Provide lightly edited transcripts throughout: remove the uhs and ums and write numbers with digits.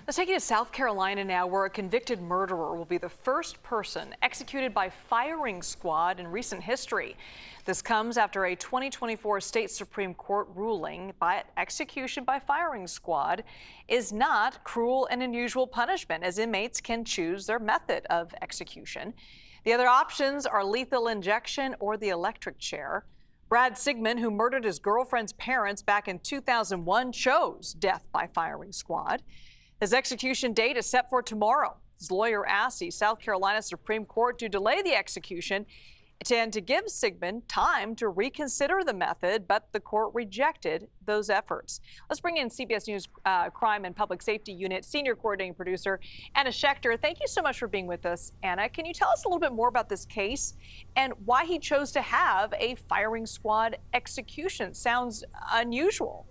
Let's take you to South Carolina now, where a convicted murderer will be the first person executed by firing squad in recent history. This comes after a 2024 state Supreme Court ruling that execution by firing squad is not cruel and unusual punishment, as inmates can choose their method of execution. The other options are lethal injection or the electric chair. Brad Sigmon, who murdered his girlfriend's parents back in 2001, chose death by firing squad. His execution date is set for tomorrow. His lawyer asked the South Carolina Supreme Court to delay the execution and to give Sigmon time to reconsider the method, but the court rejected those efforts. Let's bring in CBS News Crime and Public Safety Unit Senior Coordinating Producer Anna Schecter. Thank you so much for being with us, Anna. Can you tell us a little bit more about this case and why he chose to have a firing squad execution? Sounds unusual.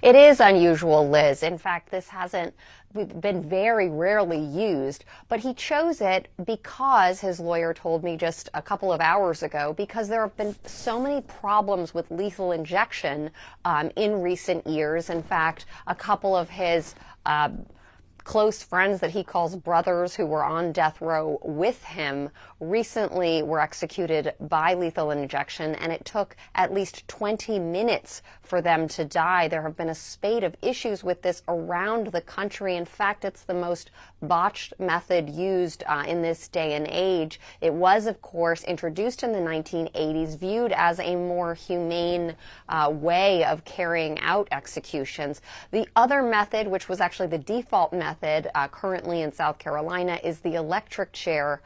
It is unusual, Liz. In fact, this hasn't been very rarely used, but he chose it because, his lawyer told me just a couple of hours ago, because there have been so many problems with lethal injection in recent years. In fact, a couple of his close friends that he calls brothers who were on death row with him recently were executed by lethal injection, and it took at least 20 minutes for them to die. There have been a spate of issues with this around the country. In fact, it's the most botched method used in this day and age. It was, of course, introduced in the 1980s, viewed as a more humane way of carrying out executions. The other method, which was actually the default method currently in South Carolina, is the electric chair.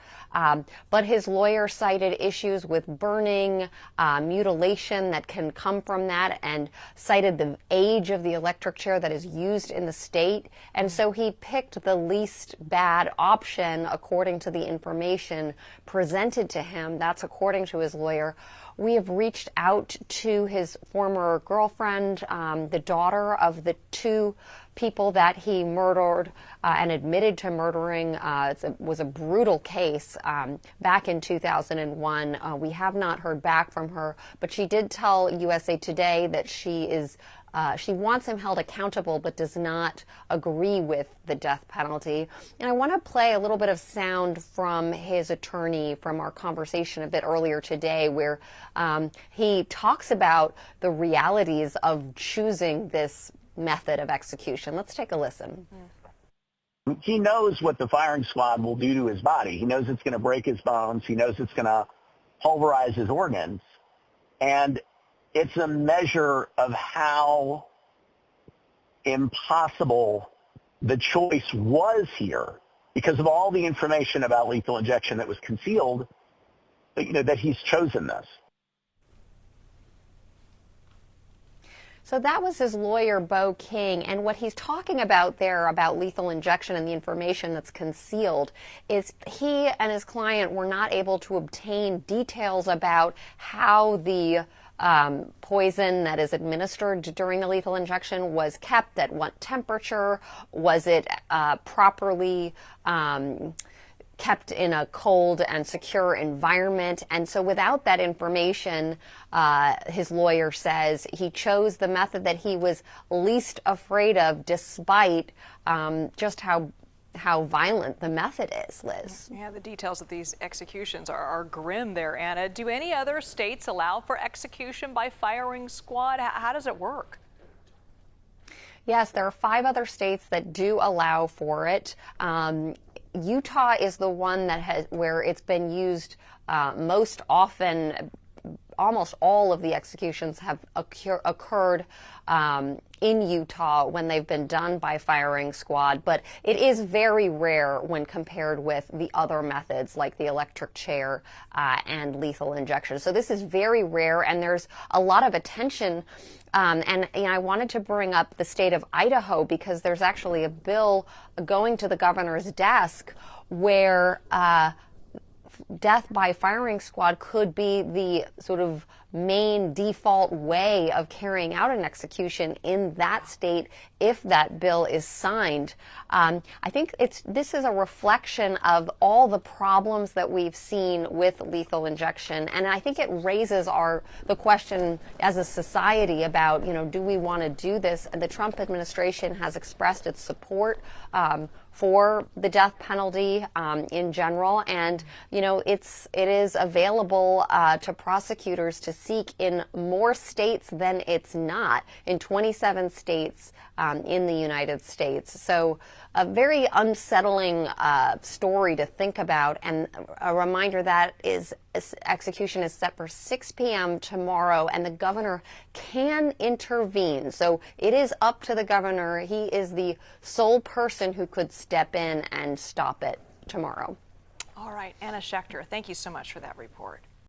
But his lawyer cited issues with burning, mutilation that can come from that, and cited the age of the electric chair that is used in the state. And so he picked the least bad option according to the information presented to him. That's according to his lawyer. We have reached out to his former girlfriend, the daughter of the two people that he murdered and admitted to murdering. It was a brutal case back in 2001. We have not heard back from her, but she did tell USA Today that she wants him held accountable, but does not agree with the death penalty. And I want to play a little bit of sound from his attorney from our conversation a bit earlier today, where he talks about the realities of choosing this method of execution. Let's take a listen. He knows what the firing squad will do to his body. He knows it's going to break his bones. He knows it's going to pulverize his organs. And it's a measure of how impossible the choice was here because of all the information about lethal injection that was concealed, that he's chosen this. So that was his lawyer, Bo King, and what he's talking about there about lethal injection and the information that's concealed is he and his client were not able to obtain details about how the poison that is administered during the lethal injection was kept, at what temperature, was it properly kept in a cold and secure environment. And so without that information, his lawyer says he chose the method that he was least afraid of, despite just how violent the method is, Liz. Yeah, the details of these executions are grim there, Anna. Do any other states allow for execution by firing squad? How does it work? Yes, there are 5 other states that do allow for it. Utah is the one that where it's been used most often. Almost all of the executions have occurred in Utah when they've been done by firing squad, but it is very rare when compared with the other methods like the electric chair and lethal injection. So this is very rare, and there's a lot of attention. And I wanted to bring up the state of Idaho because there's actually a bill going to the governor's desk where death by firing squad could be the sort of main default way of carrying out an execution in that state if that bill is signed. I think this is a reflection of all the problems that we've seen with lethal injection, and I think it raises the question as a society about, do we want to do this? And the Trump administration has expressed its support for the death penalty in general, and it is available to prosecutors to seek in more states than it's not, in 27 states in the United States. So a very unsettling story to think about, and a reminder that execution is set for 6 p.m. tomorrow, and the governor can intervene. So it is up to the governor. He is the sole person who could step in and stop it tomorrow. All right, Anna Schecter, thank you so much for that report.